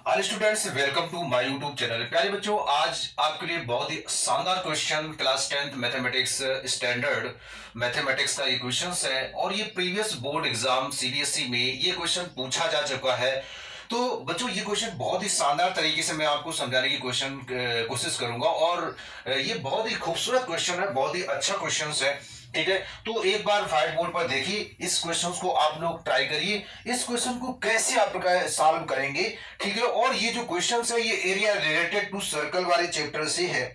Hello students, welcome to my YouTube channel. प्यारे बच्चों, आज आपके लिए बहुत ही शानदार question class 10th mathematics standard mathematics का ये क्वेश्चन है और ये प्रीवियस बोर्ड एग्जाम सीबीएसई में ये क्वेश्चन पूछा जा चुका है। तो बच्चों, ये क्वेश्चन बहुत ही शानदार तरीके से मैं आपको समझाने की कोशिश करूंगा और ये बहुत ही खूबसूरत क्वेश्चन है, बहुत ही अच्छा क्वेश्चन है। ठीक है, तो एक बार व्हाइट बोर्ड पर देखिए, इस क्वेश्चन को आप लोग ट्राई करिए, इस क्वेश्चन को कैसे आप सॉल्व करेंगे। ठीक है, और ये जो क्वेश्चन है ये एरिया रिलेटेड टू सर्कल वाले चैप्टर से है।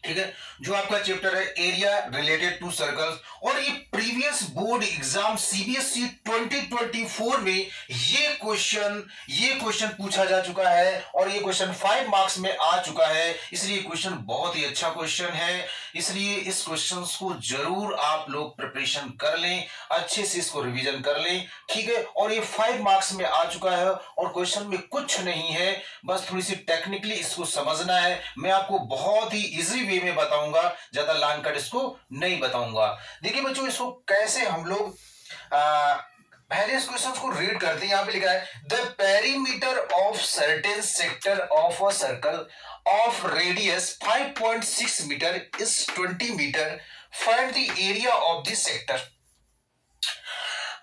ठीक है, जो आपका चैप्टर है एरिया रिलेटेड टू सर्कल्स, और ये प्रीवियस बोर्ड एग्जाम सीबीएसई 2024 में ये क्वेश्चन पूछा जा चुका है और ये क्वेश्चन 5 मार्क्स में आ चुका है। इसलिए क्वेश्चन बहुत ही अच्छा क्वेश्चन है, इसलिए इस क्वेश्चन को जरूर आप लोग प्रिपरेशन कर लें, अच्छे से इसको रिवीजन कर लें। ठीक है, और ये 5 मार्क्स में आ चुका है और क्वेश्चन में कुछ नहीं है, बस थोड़ी सी टेक्निकली इसको समझना है। मैं आपको बहुत ही इजी वे में बताऊंगा, ज्यादा लॉन्ग कट इसको नहीं बताऊंगा। देखिए बच्चों, इसको कैसे हम लोग पहले इस क्वेश्चन को रीड करते हैं। यहां पे लिखा है the perimeter of certain sector of a circle of radius 5.6 metre is 20 metre, find the area of the sector.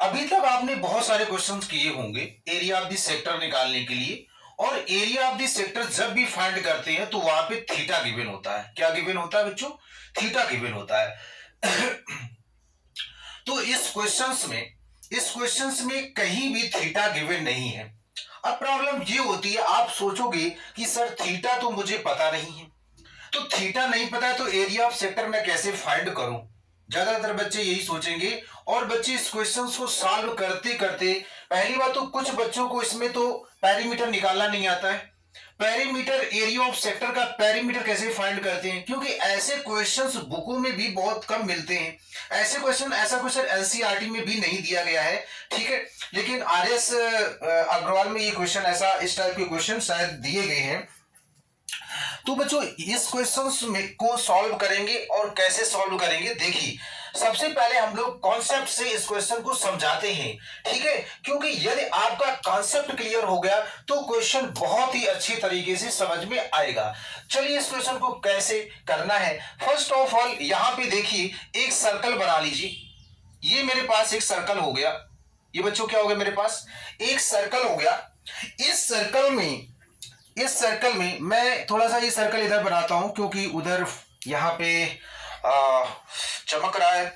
अभी तक आपने बहुत सारे क्वेश्चंस किए होंगे एरिया ऑफ द सेक्टर निकालने के लिए, और एरिया ऑफ द सेक्टर जब भी फाइंड करते हैं तो वहां पे थीटा गिवन होता है। क्या गिवन होता है बच्चों? थीटा गिवन होता है। तो इस क्वेश्चंस में कहीं भी थीटा गिवन नहीं है। अब प्रॉब्लम ये होती है, आप सोचोगे कि सर थीटा तो मुझे पता नहीं है, तो थीटा नहीं पता है तो एरिया ऑफ सेक्टर मैं कैसे फाइंड करूं? ज्यादातर बच्चे यही सोचेंगे और बच्चे इस क्वेश्चन को सॉल्व करते करते, पहली बात तो कुछ बच्चों को इसमें तो पेरीमीटर निकालना नहीं आता है। पेरीमीटर, एरिया ऑफ सेक्टर का पेरीमीटर कैसे फाइंड करते हैं? क्योंकि ऐसे क्वेश्चंस बुकों में भी बहुत कम मिलते हैं। ऐसा क्वेश्चन एनसीईआरटी में भी नहीं दिया गया है। ठीक है, लेकिन आरएस अग्रवाल में ये क्वेश्चन, ऐसा इस टाइप के क्वेश्चन शायद दिए गए हैं। तो बच्चों, इस क्वेश्चन में को सॉल्व करेंगे और कैसे सॉल्व करेंगे, देखिए सबसे पहले हम लोग कॉन्सेप्ट से इस क्वेश्चन को समझाते हैं। ठीक है, क्योंकि यदि आपका कॉन्सेप्ट क्लियर हो गया तो क्वेश्चन बहुत ही अच्छी तरीके से समझ में आएगा। चलिए इस क्वेश्चन को कैसे करना है। फर्स्ट ऑफ ऑल यहां पे देखिए, एक सर्कल बना लीजिए। ये मेरे पास एक सर्कल हो गया। ये बच्चों क्या हो गया? मेरे पास एक सर्कल हो गया। इस सर्कल में मैं थोड़ा सा ये सर्कल इधर बनाता हूं क्योंकि उधर यहां पे चमक रहा है,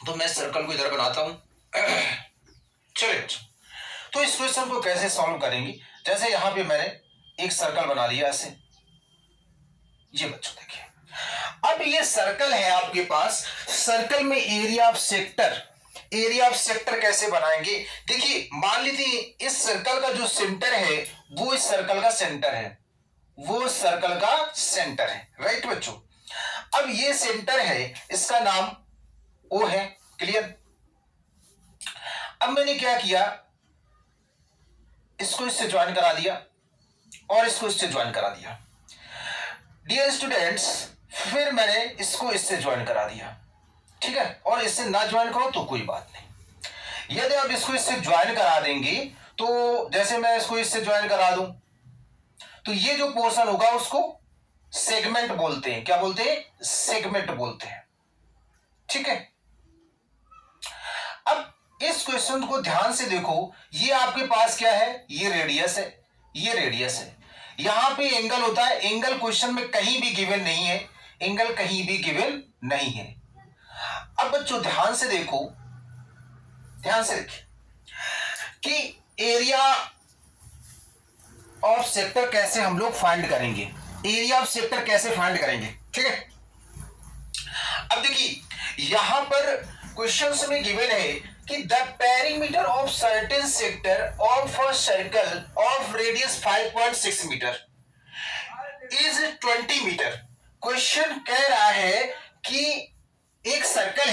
तो मैं सर्कल को इधर बनाता हूं। चलिए, तो इस क्वेश्चन को कैसे सॉल्व करेंगे, जैसे यहां पे मैंने एक सर्कल बना लिया ऐसे। ये बच्चों देखिए, अब ये सर्कल है आपके पास। सर्कल में एरिया ऑफ सेक्टर कैसे बनाएंगे? देखिए, मान लीजिए इस सर्कल का जो सेंटर है वो इस सर्कल का सेंटर है, राइट बच्चों। अब ये सेंटर है, इसका नाम ओ है, क्लियर। अब मैंने क्या किया, इसको इससे ज्वाइन करा दिया और इसको इससे ज्वाइन करा दिया। डियर स्टूडेंट्स, फिर मैंने इसको इससे ज्वाइन करा दिया। ठीक है, और इससे ना ज्वाइन करो तो कोई बात नहीं। यदि आप इसको इससे ज्वाइन करा देंगे तो जैसे मैं इसको इससे ज्वाइन करा दूं तो ये जो पोर्शन होगा उसको सेगमेंट बोलते हैं। क्या बोलते हैं? सेगमेंट बोलते हैं। ठीक है, अब इस क्वेश्चन को ध्यान से देखो। ये आपके पास क्या है? ये रेडियस है। यहां पे एंगल होता है। एंगल क्वेश्चन में कहीं भी गिवन नहीं है, एंगल कहीं भी गिवन नहीं है। अब बच्चों ध्यान से देखिए कि एरिया ऑफ सेक्टर कैसे हम लोग फाइंड करेंगे। ठीक है, अब देखिए यहां पर क्वेश्चन में गिवन है कि the perimeter of certain sector of a circle of radius 5.6 metre is 20 metre. Question कह रहा है कि एक सर्कल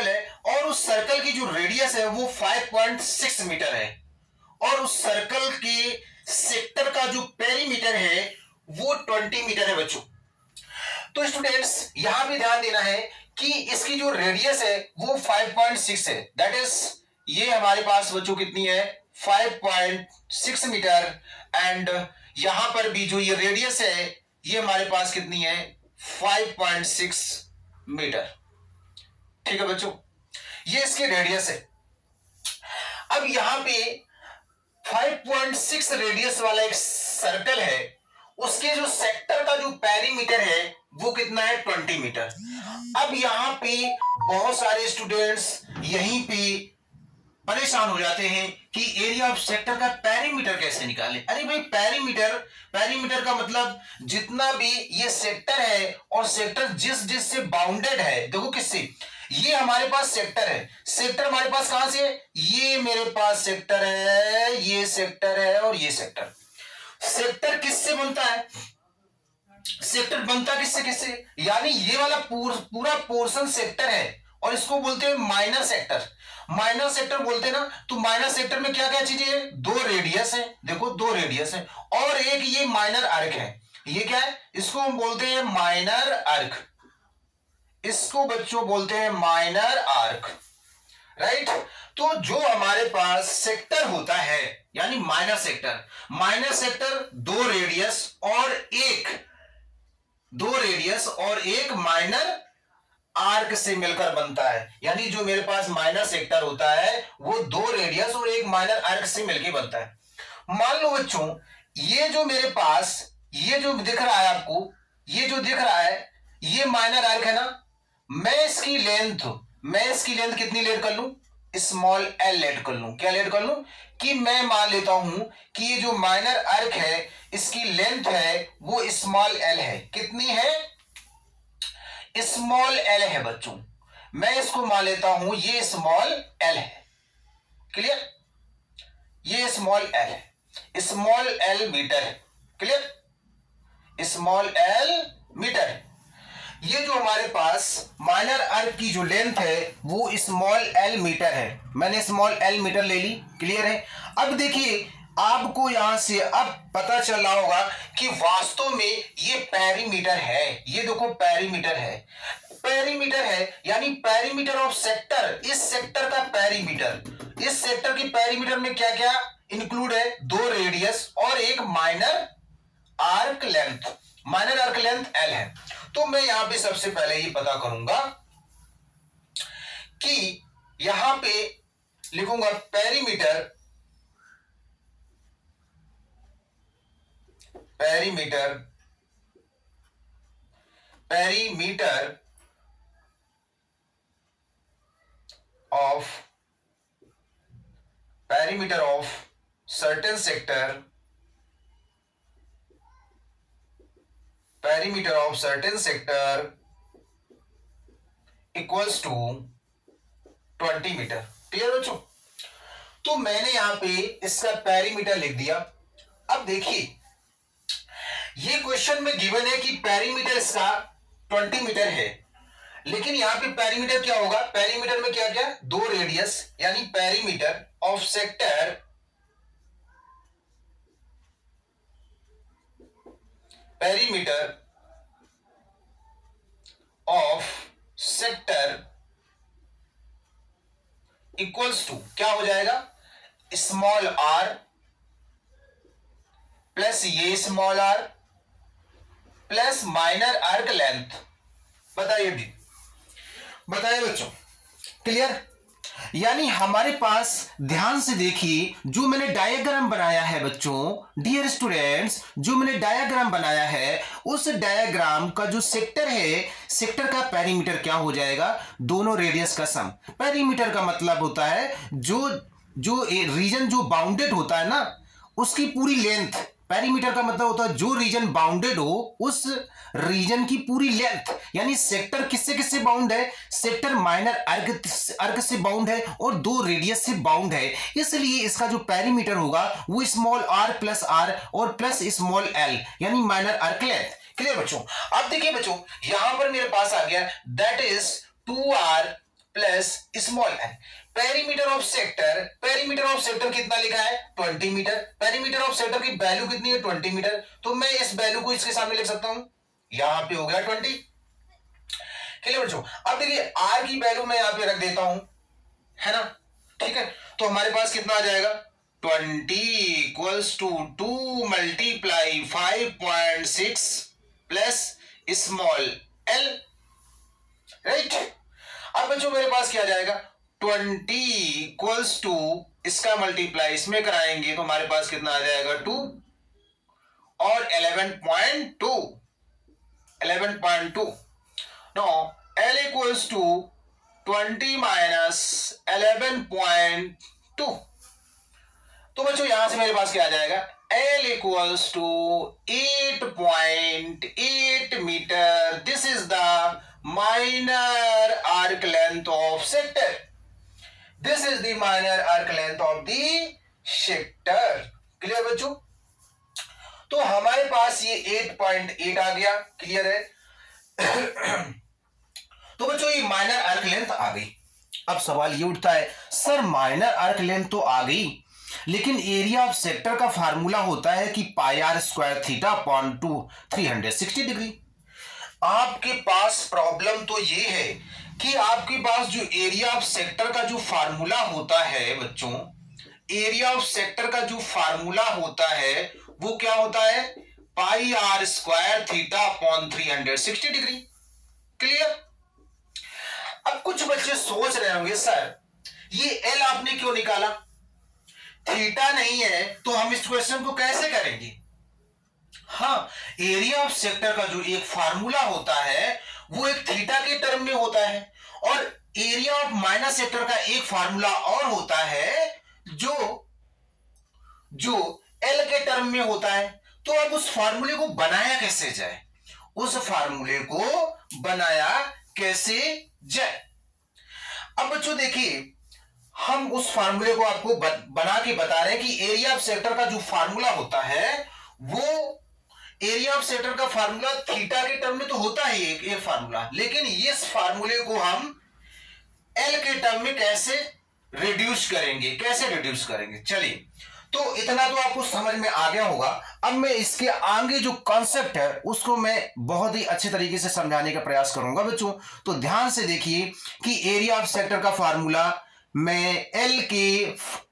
है और उस सर्कल की जो रेडियस है वो 5.6 मीटर है और उस सर्कल के सेक्टर का जो पेरीमीटर है वो 20 मीटर है बच्चों। तो स्टूडेंट्स यहां भी ध्यान देना है कि इसकी जो रेडियस है वो 5.6 है, दैट इज ये हमारे पास बच्चों कितनी है? 5.6 मीटर एंड यहां पर भी जो ये रेडियस है ये हमारे पास कितनी है 5.6 मीटर। ठीक है बच्चों, ये इसकी रेडियस है। अब यहां पे 5.6 रेडियस वाला एक सर्कल है, उसके जो सेक्टर का जो पेरीमीटर है वो कितना है 20 मीटर। अब यहां पे बहुत सारे स्टूडेंट्स यहीं पे परेशान हो जाते हैं कि एरिया ऑफ सेक्टर का पेरीमीटर कैसे निकालें। अरे भाई पेरीमीटर का मतलब जितना भी ये सेक्टर है और सेक्टर जिस से बाउंडेड है, देखो किससे, ये हमारे पास सेक्टर है, सेक्टर हमारे पास कहां से, ये मेरे पास सेक्टर है, ये सेक्टर है और ये सेक्टर। सेक्टर किससे बनता है, सेक्टर बनता किससे किससे, यानी ये वाला पूरा पोर्शन सेक्टर है और इसको बोलते हैं माइनर सेक्टर। माइनर सेक्टर बोलते हैं ना, तो माइनर सेक्टर में क्या क्या चीजें है, दो रेडियस है, देखो दो रेडियस है और एक ये माइनर आर्क है। ये क्या है, इसको हम बोलते हैं माइनर आर्क, इसको बच्चों बोलते हैं माइनर आर्क, राइट। तो जो हमारे पास सेक्टर होता है यानी माइनर सेक्टर दो रेडियस और एक माइनर आर्क से मिलकर बनता है। यानी जो मेरे पास माइनर सेक्टर होता है वो दो रेडियस और एक माइनर आर्क से मिलकर बनता है। मान लो बच्चों ये जो मेरे पास ये जो दिख रहा है आपको, ये जो दिख रहा है ये माइनर आर्क है ना, मैं इसकी लेंथ कितनी लेट कर लूं, स्मॉल एल लेट कर लूं। क्या लेट कर लूं कि मैं मान लेता हूं कि ये जो माइनर आर्क है इसकी लेंथ है वो स्मॉल एल है। कितनी है, स्मॉल एल है बच्चों, मैं इसको मान लेता हूं ये स्मॉल एल है। क्लियर, ये स्मॉल एल है, स्मॉल एल मीटर है। Clear, small L metre. ये जो हमारे पास माइनर आर्क की जो लेंथ है वो स्मॉल एल मीटर है, मैंने स्मॉल एल मीटर ले ली। क्लियर है। अब देखिए आपको यहां से अब पता चला होगा कि वास्तव में ये पेरीमीटर है, ये देखो पेरीमीटर है यानी पेरीमीटर ऑफ सेक्टर, इस सेक्टर का पेरीमीटर, इस सेक्टर की पेरीमीटर में क्या क्या इंक्लूड है, दो रेडियस और एक माइनर आर्क लेंथ एल है। तो मैं यहां पे सबसे पहले ये पता करूंगा कि यहां पे लिखूंगा perimeter of certain sector equals to 20 metre. Clear बच्चों, तो मैंने यहां पे इसका पेरीमीटर लिख दिया। अब देखिए ये क्वेश्चन में गिवन है कि पेरीमीटर इसका 20 मीटर है, लेकिन यहां पे पेरीमीटर क्या होगा, पेरीमीटर में क्या क्या, दो रेडियस, यानी perimeter of sector equals to क्या हो जाएगा, स्मॉल आर प्लस ये small R plus minor arc length. बताइए बच्चों, क्लियर। यानी हमारे पास ध्यान से देखिए जो मैंने डायग्राम बनाया है बच्चों, डियर स्टूडेंट्स, जो मैंने डायग्राम बनाया है उस डायग्राम का जो सेक्टर है, सेक्टर का पेरीमीटर क्या हो जाएगा, दोनों रेडियस का सम। पेरीमीटर का मतलब होता है जो रीजन जो बाउंडेड होता है ना उसकी पूरी लेंथ। पेरीमीटर का मतलब होता है जो रीजन बाउंडेड हो उस रीजन की पूरी लेंथ। यानी सेक्टर किससे बाउंड है, सेक्टर माइनर आर्क से बाउंड है और दो रेडियस से बाउंड है, इसलिए इसका जो पेरीमीटर होगा वो स्मॉल आर प्लस आर और प्लस स्मॉल एल यानी माइनर आर्क लेंथ। क्लियर बच्चों। अब देखिए बच्चों यहां पर मेरे पास आ गया that is 2r plus small L. Perimeter of sector कितना लिखा है 20 मीटर। पेरीमीटर ऑफ सेक्टर की वैल्यू कितनी है 20 मीटर, तो मैं इस वैल्यू को इसके सामने लिख सकता हूं, यहां पे हो गया 20। क्लियर बच्चों। अब देखिए r की वैल्यू मैं यहां पे रख देता हूं, है ना, ठीक है। तो हमारे पास कितना आ जाएगा 20 equals to 2 multiply 5.6 plus small L, right. अब बच्चों मेरे पास क्या आ जाएगा, 20 इक्वल्स टू इसका मल्टीप्लाई इसमें कराएंगे तो हमारे पास कितना आ जाएगा 2 और 11.2 नो L इक्वल्स टू 20 माइनस 11.2। तो बच्चों यहां से मेरे पास क्या आ जाएगा, L equals to 8.8 metre. This is the minor arc length of sector. This is the minor arc length of the sector. Clear बच्चों। तो हमारे पास ये 8.8 आ गया, क्लियर है। तो बच्चों ये माइनर आर्क लेंथ आ गई। अब सवाल ये उठता है, सर माइनर आर्क लेंथ तो आ गई, लेकिन एरिया ऑफ सेक्टर का फार्मूला होता है कि pi are square theta upon 360 degree. आपके पास प्रॉब्लम तो ये है कि आपके पास जो एरिया ऑफ सेक्टर का जो फार्मूला होता है बच्चों, एरिया ऑफ सेक्टर का जो फार्मूला होता है वो क्या होता है, pi are square theta upon 360 degree. Clear. अब कुछ बच्चे सोच रहे होंगे, सर ये एल आपने क्यों निकाला, थीटा नहीं है तो हम इस क्वेश्चन को कैसे करेंगे। हाँ, एरिया ऑफ सेक्टर का जो एक फार्मूला होता है वो एक थीटा के टर्म में होता है, और एरिया ऑफ माइनर सेक्टर का एक फार्मूला और होता है जो एल के टर्म में होता है। तो अब उस फार्मूले को बनाया कैसे जाए, उस फार्मूले को बनाया कैसे जाए। अब बच्चों देखिए, हम उस फार्मूले को आपको बना के बता रहे हैं कि एरिया ऑफ सेक्टर का जो फार्मूला होता है वो एरिया ऑफ सेक्टर का फार्मूला थीटा के टर्म में तो होता है एक फार्मूला, लेकिन इस फार्मूले को हम एल के टर्म में कैसे रिड्यूस करेंगे, चलिए। तो इतना तो आपको समझ में आ गया होगा। अब मैं इसके आगे जो कॉन्सेप्ट है उसको मैं बहुत ही अच्छे तरीके से समझाने का प्रयास करूंगा बच्चों। तो ध्यान से देखिए कि एरिया ऑफ सेक्टर का फार्मूला मैं एल के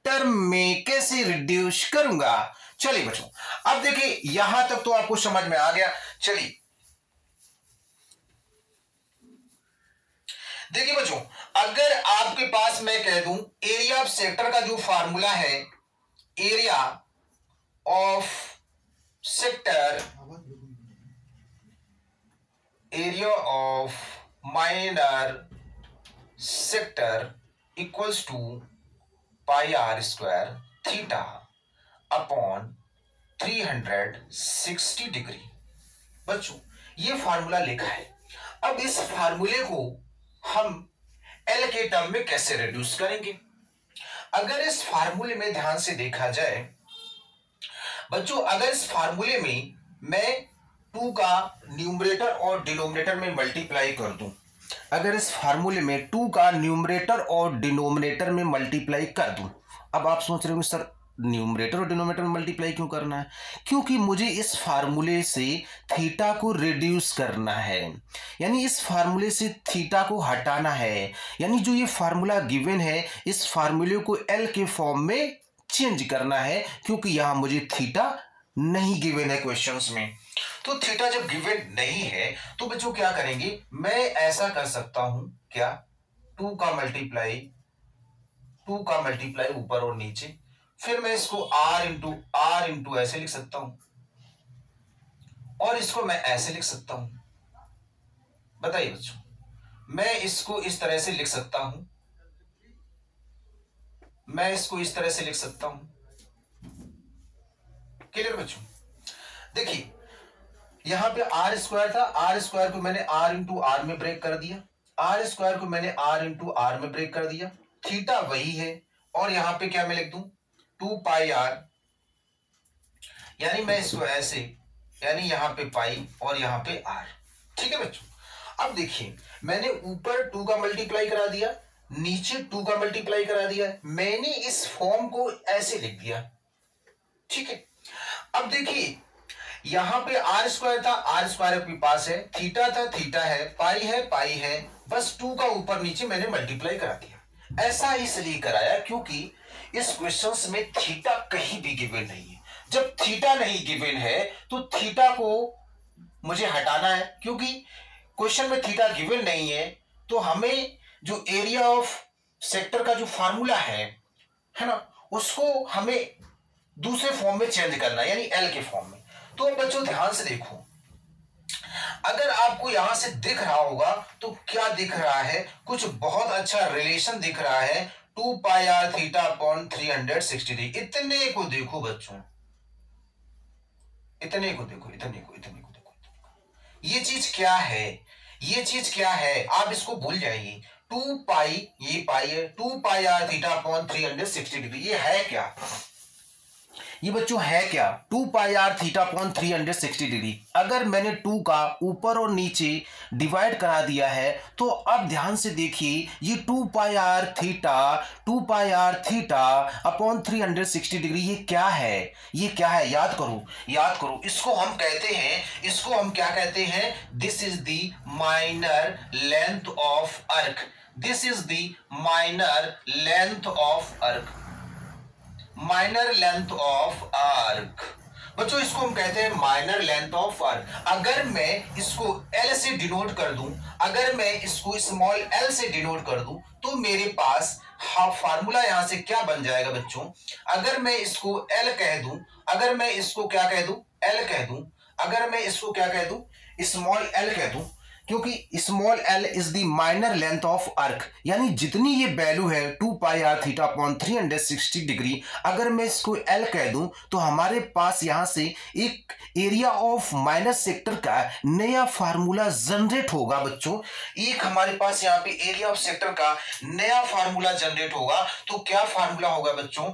टर्म में कैसे रिड्यूस करूंगा। चलिए बच्चों, अब देखिए यहां तक तो आपको समझ में आ गया। चलिए देखिए बच्चों, अगर आपके पास मैं कह दूं एरिया ऑफ सेक्टर का जो फार्मूला है, area of sector, area of minor sector equals to pi are square theta upon 360 degree. बच्चों ये फार्मूला लिखा है। अब इस फार्मूले को हम एल के टर्म में कैसे रिड्यूस करेंगे। अगर इस फार्मूले में ध्यान से देखा जाए बच्चों, अगर इस फार्मूले में मैं 2 का न्यूमरेटर और डिनोमिनेटर में मल्टीप्लाई कर दूं, अगर इस फार्मूले में 2 का न्यूमरेटर और डिनोमिनेटर में मल्टीप्लाई कर दूं, अब आप सोच रहे हो सर न्यूमरेटर और डिनोमिनेटर में मल्टीप्लाई क्यों करना है, क्योंकि मुझे इस फार्मूले से थीटा को रिड्यूस करना है, यानी इस फार्मूले से थीटा को हटाना है। यानी जो ये फार्मूला गिवन है इस फार्मूले को एल के फॉर्म में चेंज करना है, क्योंकि यहां मुझे थीटा नहीं गिवन है क्वेश्चंस में। तो थीटा जब गिवन नहीं है तो बच्चों क्या करेंगे, मैं ऐसा कर सकता हूं क्या, 2 का मल्टीप्लाई ऊपर और नीचे, फिर मैं इसको r इंटू ऐसे लिख सकता हूं और इसको मैं ऐसे लिख सकता हूं। बताइए बच्चों, मैं इसको इस तरह से लिख सकता हूं, मैं इसको इस तरह से लिख सकता हूं। क्लियर बच्चों। देखिए यहां पे आर स्क्वायर था, आर स्क्वायर को मैंने r इंटू आर में ब्रेक कर दिया, आर स्क्वायर को मैंने r इंटू आर में ब्रेक कर दिया, थीटा वही है, और यहां पे क्या मैं लिख दूं 2 पाई आर, यानी मैं इसको ऐसे, यानी यहां पे पाई और यहां पे आर। ठीक है बच्चों। अब देखिए मैंने ऊपर 2 का मल्टीप्लाई करा दिया, नीचे 2 का मल्टीप्लाई करा दिया, मैंने इस फॉर्म को ऐसे लिख दिया। ठीक है। अब देखिए यहां पे आर स्क्वायर था, आर स्क्वायर अपने पास है, थीटा था, थीटा है, पाई है, बस 2 का ऊपर नीचे मैंने मल्टीप्लाई करा दिया। ऐसा इसलिए कराया क्योंकि इस क्वेश्चंस में थीटा कहीं भी गिवन नहीं है। जब थीटा नहीं गिवन है तो थीटा को मुझे हटाना है, क्योंकि क्वेश्चन में थीटा गिवन नहीं है तो हमें जो एरिया ऑफ सेक्टर का जो फार्मूला है ना, उसको हमें दूसरे फॉर्म में चेंज करना है, यानी एल के फॉर्म में। तो बच्चों ध्यान से देखो, अगर आपको यहां से दिख रहा होगा तो क्या दिख रहा है, कुछ बहुत अच्छा रिलेशन दिख रहा है, 2 पाई आर थीटा अपॉन 360 इतने को देखो बच्चों, इतने को देखो, इतने को देखो। ये चीज क्या है, ये चीज क्या है, आप इसको भूल जाइए। 2 पाई, ये पाई है, 2 पाई आर थीटा अपॉन 360 ये है क्या, ये बच्चों है क्या, 2 पाई आर थीटा अपॉन 360 अगर मैंने 2 का ऊपर और नीचे डिवाइड करा दिया है तो अब ध्यान से देखिए, ये 2 पाई आर थीटा अपॉन 360 ये क्या है, ये क्या है, याद करो, याद करो, इसको हम कहते हैं, इसको हम क्या कहते हैं, this is the minor length of arc, this is the minor length of arc, minor length of arc. बच्चों इसको हम कहते हैं माइनर लेंथ ऑफ आर्क। अगर मैं इसको एल से डिनोट कर दूं, अगर मैं इसको स्मॉल एल से डिनोट कर दूं तो मेरे पास फार्मूला यहां से क्या बन जाएगा बच्चों, अगर मैं इसको एल कह दूं, अगर मैं इसको क्या कह दूं, एल कह दूं, अगर मैं इसको क्या कह दूं, स्मॉल एल कह दूं, क्योंकि small L is the minor length of अर्क, यानी जितनी ये वैल्यू है 2 पाई आर थीटा अपॉन 360 अगर मैं इसको एल कह दूं तो हमारे पास यहां से एक एरिया ऑफ माइनस सेक्टर का नया फार्मूला जनरेट होगा बच्चों, एक हमारे पास यहां पे एरिया ऑफ सेक्टर का नया फार्मूला जनरेट होगा। तो क्या फार्मूला होगा बच्चों,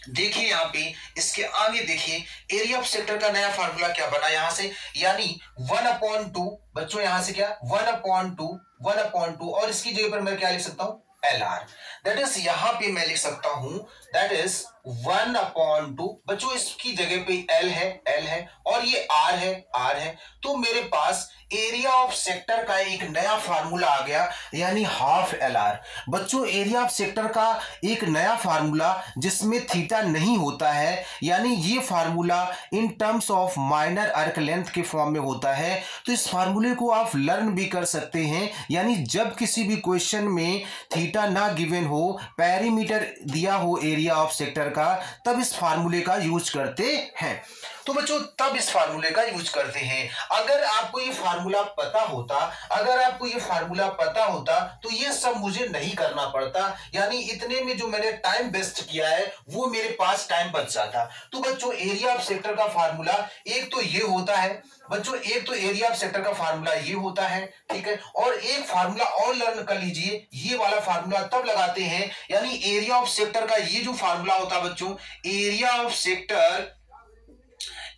देखिए यहां पे, इसके आगे देखिए, एरिया ऑफ सेक्टर का नया फार्मूला क्या बना यहां से, यानी 1/2 बच्चों, यहां से क्या 1/2, 1/2 और इसकी जगह पर मैं क्या लिख सकता हूं, एल आर, दैट इज यहां पे मैं लिख सकता हूं दैट इज 1/2 बच्चों, इसकी जगह पे एल है, एल है और ये आर है, आर है। तो मेरे पास एरिया ऑफ सेक्टर का एक नया फार्मूला आ गया, यानी हाफ एल आर। बच्चों एरिया ऑफ सेक्टर का एक नया फार्मूला जिसमें थीटा नहीं होता है, यानी ये formula in terms of minor arc length के फॉर्म में होता है। तो इस फार्मूले को आप लर्न भी कर सकते हैं, यानी जब किसी भी क्वेश्चन में थीटा ना गिवन हो, पेरीमीटर दिया हो एरिया ऑफ सेक्टर का, तब इस फार्मूले का यूज करते हैं। तो बच्चों तब इस फार्मूले का यूज करते हैं। अगर आपको ये फार्मूला पता होता, अगर आपको ये फार्मूला पता होता तो ये सब मुझे नहीं करना पड़ता, यानी इतने में जो मैंने टाइम वेस्ट किया है वो मेरे पास टाइम बच जाता। तो बच्चों एरिया ऑफ सेक्टर का फार्मूला एक तो ये होता है बच्चों, एक तो एरिया ऑफ सेक्टर का फार्मूला ये होता है, ठीक है, और एक फार्मूला और लर्न कर लीजिए, ये वाला फार्मूला तब लगाते हैं, यानी एरिया ऑफ सेक्टर का ये जो फार्मूला होता है बच्चों, area of sector,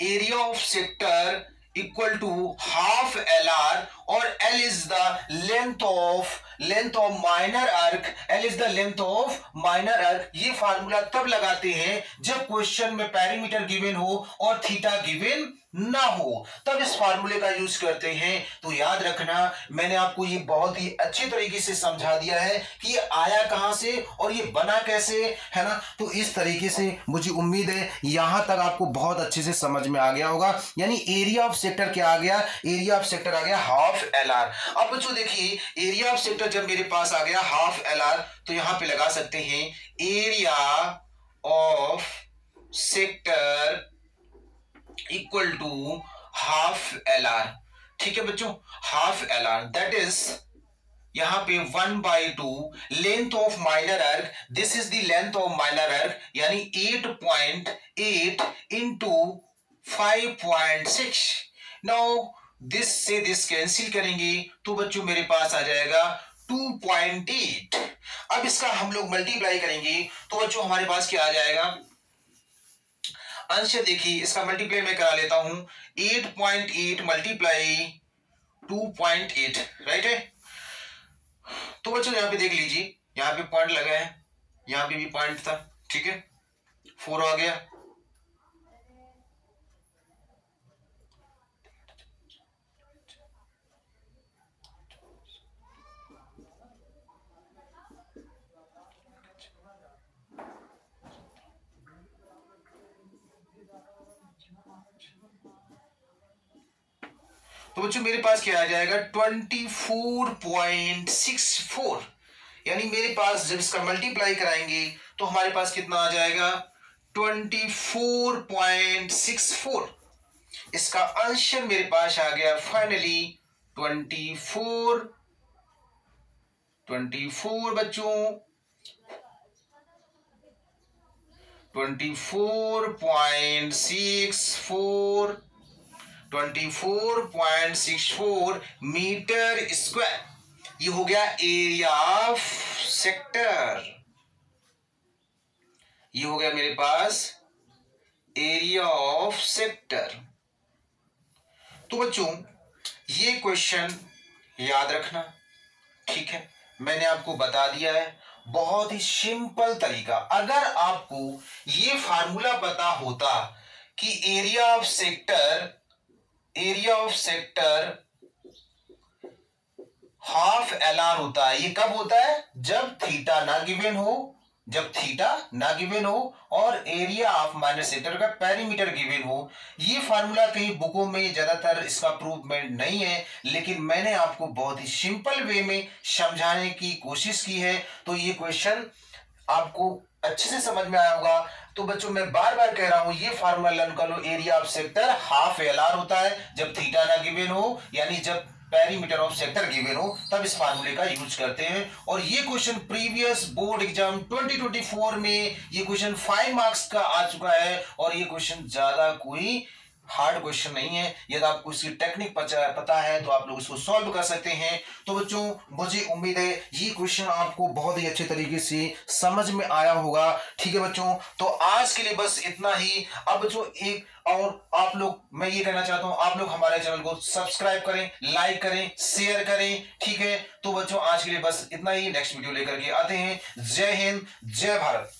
area of sector equal to half L r, और l is the length of minor arc, l is the length of minor arc. ये फार्मूला तब लगाते हैं जब क्वेश्चन में पेरीमीटर गिवन हो और थीटा गिवन ना हो, तब इस फार्मूले का यूज करते हैं। तो याद रखना, मैंने आपको ये बहुत ही अच्छे तरीके से समझा दिया है कि ये आया कहां से और ये बना कैसे, है ना। तो इस तरीके से मुझे उम्मीद है यहां तक आपको बहुत अच्छे से समझ में आ गया होगा, यानी एरिया ऑफ सेक्टर क्या आ गया, एरिया ऑफ सेक्टर आ गया हाफ एल आर। अब बच्चों देखिए, एरिया ऑफ सेक्टर जब मेरे पास आ गया हाफ एल आर, तो यहां पे लगा सकते हैं area of sector equal to half L R, ठीक है बच्चों, half L R that is यहां पे 1/2 length of minor arc, this is the length of minor arc, यानी 8.8 इंटू 5.6। नाउ दिस से दिस कैंसिल करेंगे तो बच्चों मेरे पास आ जाएगा 2.8। अब इसका हम लोग मल्टीप्लाई करेंगे तो बच्चों हमारे पास क्या आ जाएगा, अंश देखिए, इसका मल्टीप्लाई मैं करा लेता हूं, 8.8 मल्टीप्लाई 2.8, राइट है। तो बच्चों यहां पे देख लीजिए, यहां पे पॉइंट लगा है, यहां पे भी पॉइंट था, ठीक है, 4 आ गया। तो बच्चों मेरे पास क्या आ जाएगा 24.64, यानी मेरे पास जब इसका मल्टीप्लाई कराएंगे तो हमारे पास कितना आ जाएगा 24.64। इसका आंसर मेरे पास आ गया फाइनली 24 बच्चों 24.64 मीटर स्क्वायर। ये हो गया एरिया ऑफ सेक्टर, ये हो गया मेरे पास एरिया ऑफ सेक्टर। तो बच्चों ये क्वेश्चन याद रखना, ठीक है, मैंने आपको बता दिया है बहुत ही सिंपल तरीका। अगर आपको ये फार्मूला पता होता कि area of sector half LR होता है, ये कब होता है जब थीटा ना गिवन हो, और एरिया ऑफ माइनस सेक्टर का पेरीमीटर गिवन हो। ये फार्मूला कहीं बुकों में ज्यादातर इसका प्रूवमेंट नहीं है, लेकिन मैंने आपको बहुत ही सिंपल वे में समझाने की कोशिश की है, तो ये क्वेश्चन आपको अच्छे से समझ में आया होगा। तो बच्चों मैं बार बार कह रहा हूं, ये फार्मूला लर्न कर लो, area of sector half LR होता है जब थीटा ना गिवन हो, यानी जब पेरीमीटर ऑफ सेक्टर गिवन हो तब इस फार्मूले का यूज करते हैं। और ये क्वेश्चन प्रीवियस बोर्ड एग्जाम 2024 में ये क्वेश्चन 5 मार्क्स का आ चुका है, और ये क्वेश्चन ज्यादा कोई हार्ड क्वेश्चन नहीं है। यदि आपको इसकी टेक्निक पता है तो आप लोग इसको सॉल्व कर सकते हैं। तो बच्चों मुझे उम्मीद है ये क्वेश्चन आपको बहुत ही अच्छे तरीके से समझ में आया होगा, ठीक है बच्चों। तो आज के लिए बस इतना ही। अब बच्चों एक और आप लोग, मैं ये कहना चाहता हूं आप लोग हमारे चैनल को सब्सक्राइब करें, लाइक करें, शेयर करें, ठीक है। तो बच्चों आज के लिए बस इतना ही, नेक्स्ट वीडियो लेकर के आते हैं। जय हिंद, जय भारत।